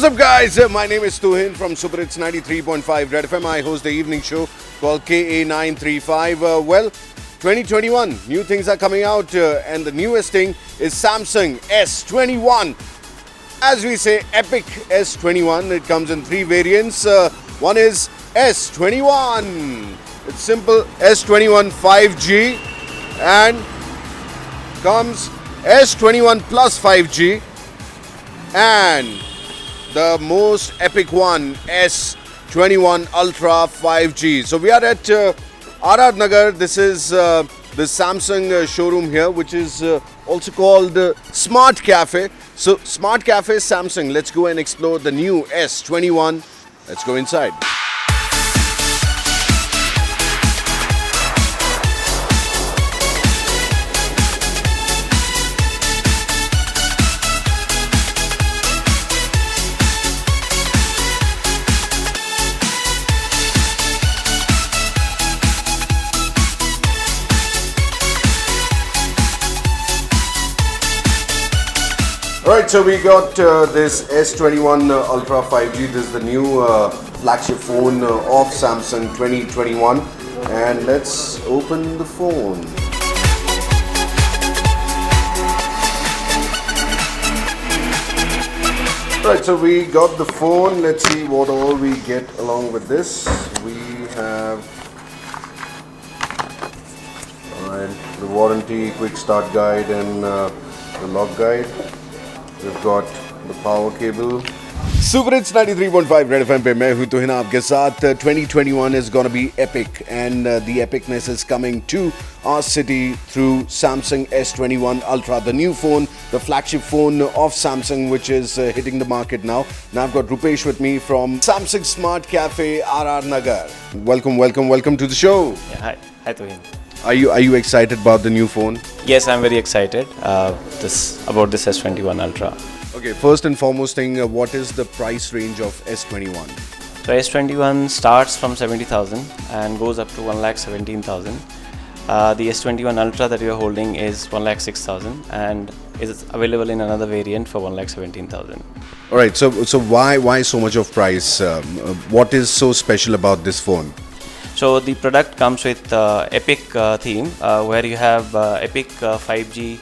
What's up, guys? My name is Tuhin from Superhits 93.5 Red FM. I host the evening show called KA935. 2021, new things are coming out, and the newest thing is Samsung S21. As we say, epic S21. It comes in three variants. One is S21. It's simple, S21 5G, and comes S21 plus 5G, and the most epic one, S21 Ultra 5G. So we are at RR Nagar. This is the Samsung showroom here, which is also called Smart Cafe. So Smart Cafe Samsung. Let's go and explore the new S21. Let's go inside. Alright, so we got this S21 Ultra 5G. This is the new flagship phone of Samsung 2021. And let's open the phone. Alright, so we got the phone. Let's see what all we get along with this. We have the warranty, quick start guide, and the lock guide. We've got the power cable. Superhits 93.5 Red FM पे मैं हूँ तुहिन आपके साथ. 2021 is gonna be epic, and the epicness is coming to our city through Samsung S21 Ultra, the new phone, the flagship phone of Samsung, which is hitting the market now. Now I've got Rupesh with me from Samsung Smart Cafe, RR Nagar. Welcome to the show. Yeah, hi Tuhin. Are you excited about the new phone? Yes, I'm very excited about this S21 Ultra. Okay, first and foremost thing, what is the price range of S21? So S21 starts from 70,000 and goes up to 1,17,000. The S21 Ultra that you are holding is 1,06,000 and is available in another variant for 1,17,000. All right, so why so much of price? What is so special about this phone? So the product comes with Epic theme, where you have Epic 5G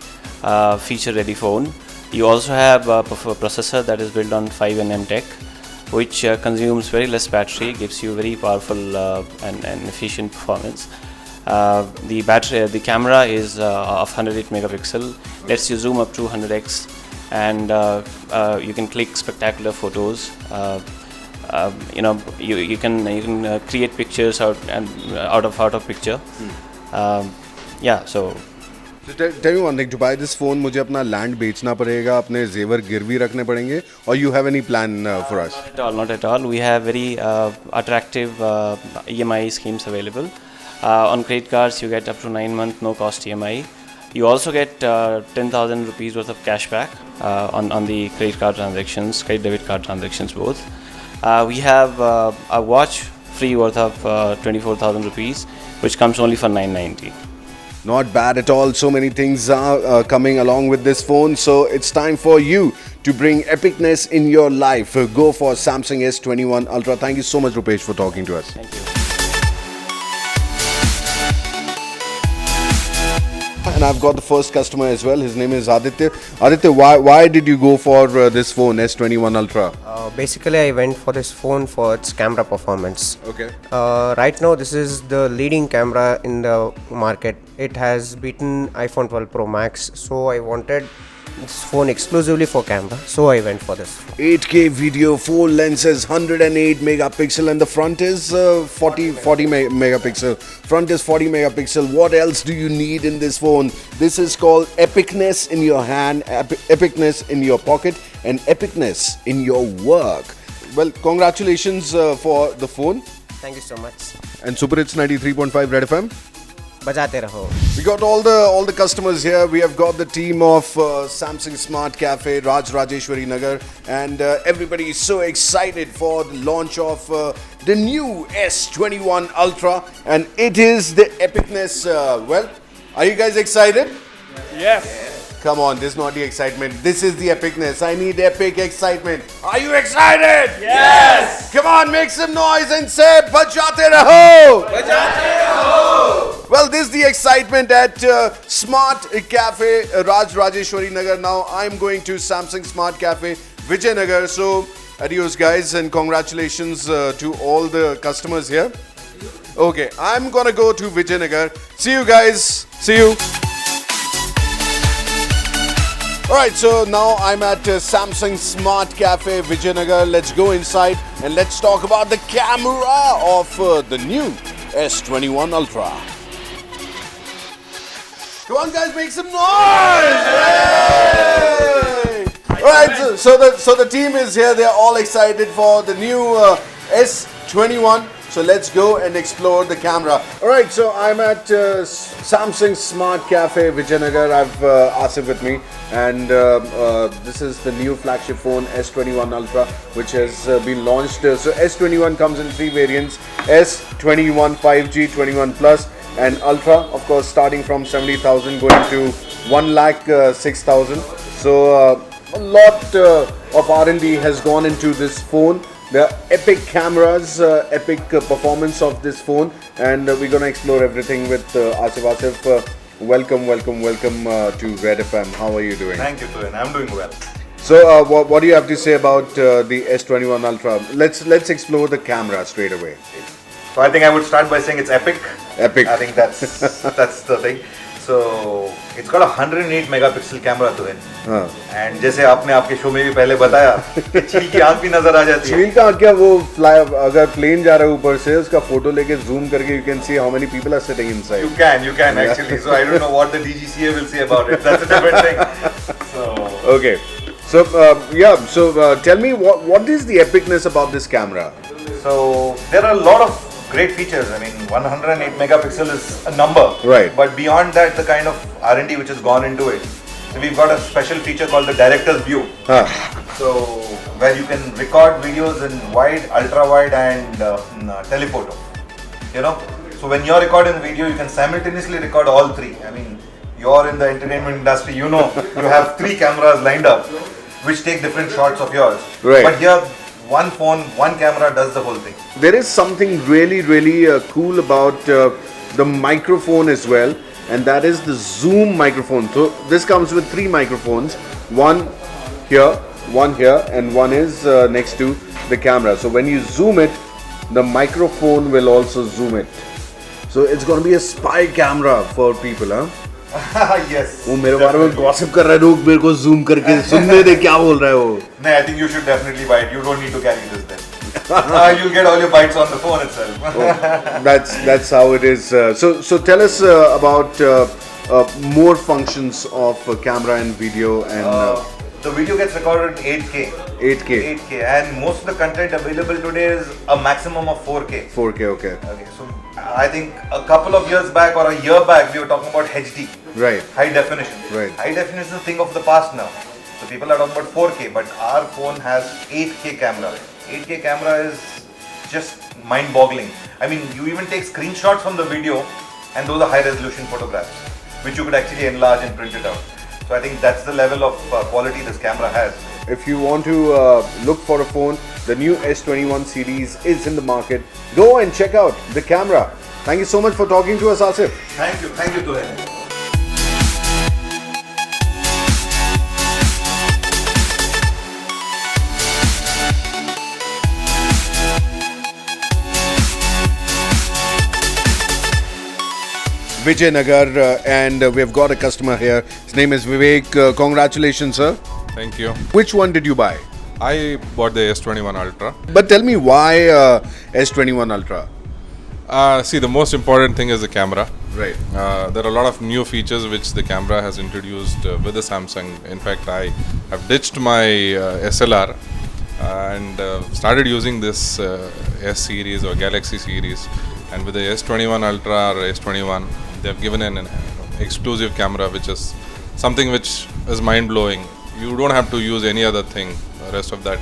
feature-ready phone. You also have a processor that is built on 5nm tech, which consumes very less battery, gives you very powerful and efficient performance. The camera is of 108 megapixel, lets you zoom up to 100x, and you can click spectacular photos. You can create pictures out of picture. So tell me one thing, to buy this phone मुझे अपना land बेचना पड़ेगा, अपने जेवर गिरवी रखने पड़ेंगे, or you have any plan for us? Not at all. We have very attractive EMI schemes available. On credit cards you get up to 9 month no cost EMI. You also get 10,000 rupees worth of cashback on the credit card transactions, credit debit card transactions both. We have a watch free worth of 24,000 rupees, which comes only for 990. Not bad at all. So many things are coming along with this phone. So it's time for you to bring epicness in your life. Go for Samsung S21 Ultra. Thank you so much, Rupesh, for talking to us. Thank you. And I've got the first customer as well. His name is Aditya. Aditya, why did you go for this phone, S21 Ultra? Basically, I went for this phone for its camera performance. Okay. Right now, this is the leading camera in the market. It has beaten iPhone 12 Pro Max. So I wanted this phone exclusively for camera. So I went for this. 8K video, 4 lenses, 108 megapixel, and the front is 40 megapixel. Front is 40 megapixel. What else do you need in this phone? This is called epicness in your hand, epicness in your pocket, and epicness in your work. Well, congratulations for the phone. Thank you so much. And Superhits 93.5 Red FM. बजाते रहो. We got all the customers here. We have got the team of Samsung Smart Cafe, Rajeshwari Nagar, and everybody is so excited for the launch of the new S21 Ultra, and it is the epicness. Are you guys excited? Yes. Come on, this is not the excitement. This is the epicness. I need epic excitement. Are you excited? Yes! Come on, make some noise and say, Bajate Raho! Bajate Raho! Well, this is the excitement at Smart Cafe, Rajeshwari Nagar. Now, I'm going to Samsung Smart Cafe, Vijayanagar. So, adios, guys, and congratulations to all the customers here. Okay, I'm gonna go to Vijayanagar. See you guys. See you. Alright, so now I'm at Samsung Smart Cafe, Vijayanagar. Let's go inside and let's talk about the camera of the new S21 Ultra. Come on, guys, make some noise! Yay! Alright, so the team is here. They're all excited for the new S21. So let's go and explore the camera. Alright, so I'm at Samsung Smart Cafe, Vijayanagar. I've Asif with me, and this is the new flagship phone S21 Ultra, which has been launched. So S21 comes in three variants: S21 5G, 21 Plus, and Ultra. Of course, starting from 70,000 going to 1,06,000. So a lot of R&D has gone into this phone. The epic cameras, epic performance of this phone, and we're gonna explore everything with Asif. Asif, welcome to Red FM. How are you doing? Thank you, Tuhin. I'm doing well. So, what do you have to say about the S21 Ultra? Let's explore the camera straight away. So I think I would start by saying it's epic. Epic. I think that's the thing. So it's got a 108 megapixel camera, Tuhin. And जैसे आपने आपके show में भी पहले बताया, चील की आंख भी नजर आ जाती है. चील का आंख क्या वो फ्लाई अगर प्लेन जा रहा है ऊपर से उसका फोटो लेके जूम करके you can see how many people are sitting inside. You can actually. So I don't know what the DGCA will say about it. That's a different thing. So okay. So tell me what is the epicness about this camera? So there are a lot of great features. I mean, 108 megapixel is a number. Right. But beyond that, the kind of R&D which has gone into it. So we've got a special feature called the director's view. So where you can record videos in wide, ultra wide, and telephoto. You know. So when you're recording video, you can simultaneously record all three. I mean, you're in the entertainment industry. You know, you have three cameras lined up, which take different shots of yours. Right. But here, one phone, one camera does the whole thing. There is something really cool about the microphone as well, and that is the zoom microphone. So this comes with three microphones, one here, and one is next to the camera. So when you zoom it, the microphone will also zoom it. So it's going to be a spy camera for people, huh? Yes. वो मेरे बारे में gossip कर रहा है लोग मेरे को zoom करके सुनने दे क्या बोल रहा है वो. No, I think you should definitely buy it. You don't need to carry this then. You'll get all your bytes on the phone itself. That's how it is. So tell us about more functions of camera and video and. The video gets recorded in 8K. 8K, and most of the content available today is a maximum of 4K. 4K, okay. Okay, so I think a couple of years back or a year back we were talking about HD. Right. High definition. Right. High definition is a thing of the past now. So people are talking about 4K, but our phone has 8K camera. 8K camera is just mind-boggling. I mean, you even take screenshots from the video, and those are high-resolution photographs, which you could actually enlarge and print it out. So I think that's the level of quality this camera has. If you want to look for a phone, the new S21 series is in the market. Go and check out the camera. Thank you so much for talking to us, Asif. Thank you, Tuhin. Vijayanagar, and we've got a customer here. His name is Vivek. Congratulations, sir. Thank you. Which one did you buy? I bought the S21 Ultra. But tell me why S21 Ultra? See, the most important thing is the camera. Right. There are a lot of new features which the camera has introduced with the Samsung. In fact, I have ditched my SLR and started using this S series or Galaxy series. And with the S21 Ultra or S21, they have given an exclusive camera, which is something which is mind-blowing. You don't have to use any other thing, the rest of that.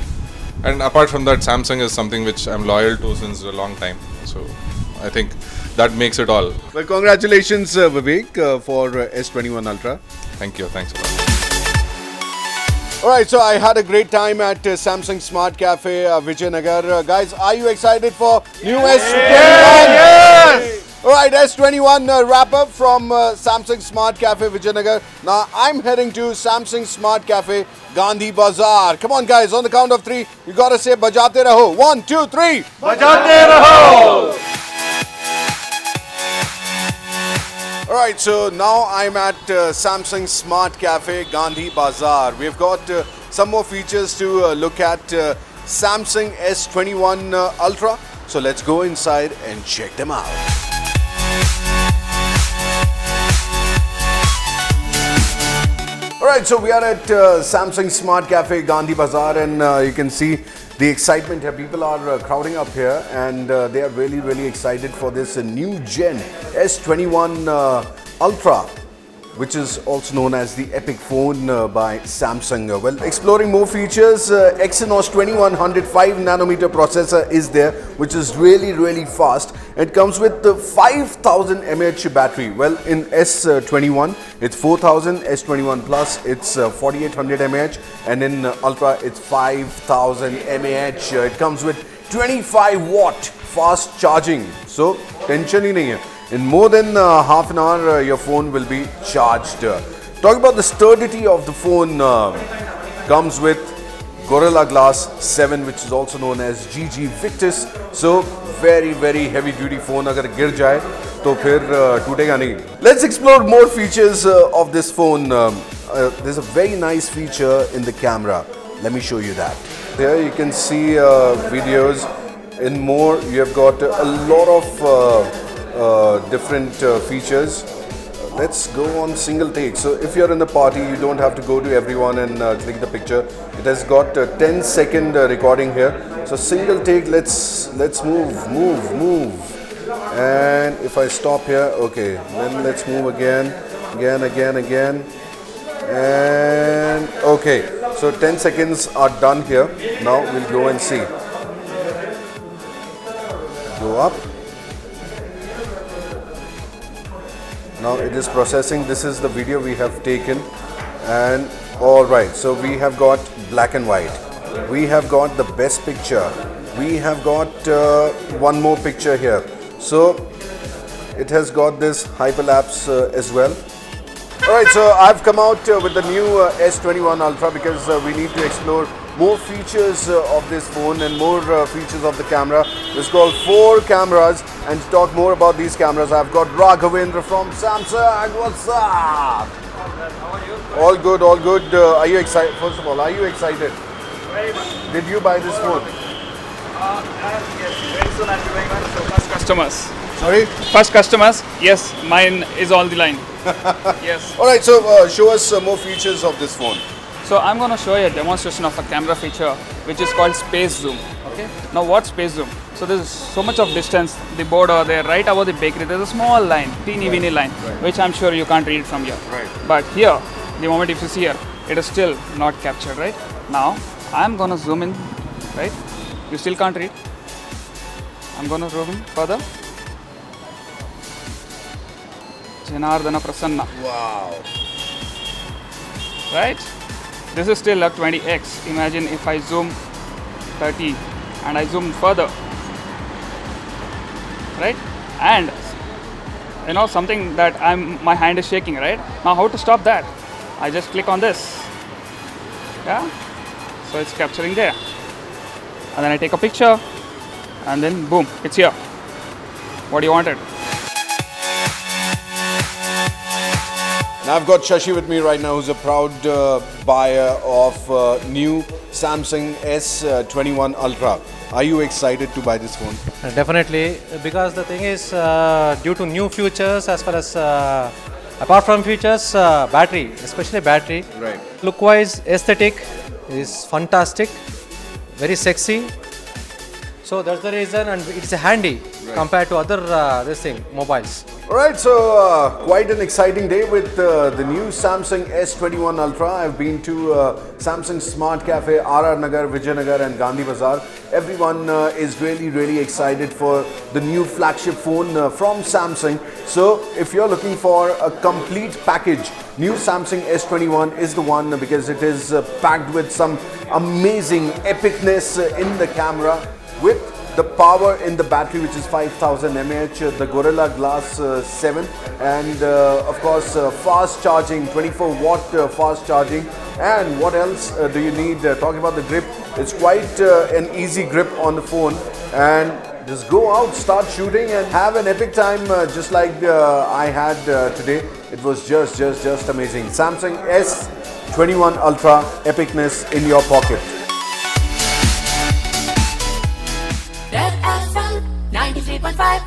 And apart from that, Samsung is something which I'm loyal to since a long time. So I think that makes it all. Well, congratulations, Vivek, for S21 Ultra. Thank you. Thanks a lot. Alright, so I had a great time at Samsung Smart Cafe, Vijayanagar. Guys, are you excited for new S21? Yes! Alright, S21 wrap up from Samsung Smart Cafe, Vijayanagar. Now I'm heading to Samsung Smart Cafe, Gandhi Bazaar. Come on, guys, on the count of three, you gotta say Bajate Raho. 1, 2, 3. Bajate Raho! Alright, so now I'm at Samsung Smart Cafe, Gandhi Bazaar. We've got some more features to look at Samsung S21 Ultra. So let's go inside and check them out. Alright, so we are at Samsung Smart Cafe, Gandhi Bazaar, and you can see the excitement here. People are crowding up here, and they are really excited for this new gen S21 Ultra, which is also known as the Epic phone by Samsung. Well, exploring more features, Exynos 2100 5nm processor is there, which is really fast. It comes with the 5000 mAh battery. Well, in S21 it's 4000, S21 Plus it's 4800 mAh, and in Ultra it's 5000 mAh. It comes with 25 watt fast charging, so tension hi nahi hai. In more than half an hour, your phone will be charged. Talking about the sturdity of the phone, comes with Gorilla Glass 7, which is also known as GG Victus. So very heavy duty phone. Agar gir jaye to phir tootega nahi. Let's explore more features of this phone. There's a very nice feature in the camera. Let me show you that. There you can see videos. In more, you have got a lot of different features. Let's go on single take. So if you're in the party, you don't have to go to everyone and click the picture. It has got a 10-second recording here. So single take, let's move. And if I stop here, okay, then let's move again. And okay, so 10 seconds are done here. Now we'll go and see. Go up. Now it is processing. This is the video we have taken, and alright, so we have got black and white, we have got the best picture, we have got one more picture here, so it has got this hyperlapse as well. Alright, so I've come out with the new S21 Ultra because we need to explore more features of this phone and more features of the camera. It's called 4 cameras, and to talk more about these cameras, I've got Raghavendra from Samsung. What's up? How are you? All good, all good. Are you excited? First of all, are you excited? Very much. Did you buy this phone? Yes, very soon I'll be buying one. So first customers. Sorry? First customers, yes, mine is on the line. Yes. Alright, so show us more features of this phone. So I'm going to show you a demonstration of a camera feature which is called space zoom. Okay. Now what space zoom? So there's so much of distance, the board over there, right above the bakery, there's a small line, teeny weeny line, which I'm sure you can't read from here. Right. But here, the moment if you see here, it is still not captured, right? Now I'm going to zoom in, right? You still can't read. I'm going to zoom in further. Janardana Prasanna. Wow. Right? This is still a 20x. Imagine if I zoom 30 and I zoom further. Right? And you know something that my hand is shaking, right? Now how to stop that? I just click on this. Yeah? So it's capturing there. And then I take a picture and then boom, it's here. What do you wanted? Now I've got Shashi with me right now, who's a proud buyer of new Samsung S21 Ultra. Are you excited to buy this phone? Definitely, because the thing is, due to new features, as far as apart from features, battery, especially battery. Right. Look-wise, aesthetic is fantastic, very sexy. So that's the reason, and it's handy compared to other mobiles. Alright, so quite an exciting day with the new Samsung S21 Ultra. I've been to Samsung Smart Cafe, RR Nagar, Vijayanagar and Gandhi Bazaar. Everyone is really excited for the new flagship phone from Samsung. So if you're looking for a complete package, new Samsung S21 is the one because it is packed with some amazing epicness in the camera, with the power in the battery, which is 5000 mAh, the Gorilla Glass 7, and of course fast charging, 24 watt fast charging. And what else do you need? Talking about the grip, it's quite an easy grip on the phone, and just go out, start shooting and have an epic time just like I had today. It was just amazing. Samsung S21 Ultra, epicness in your pocket. Red FM 93.5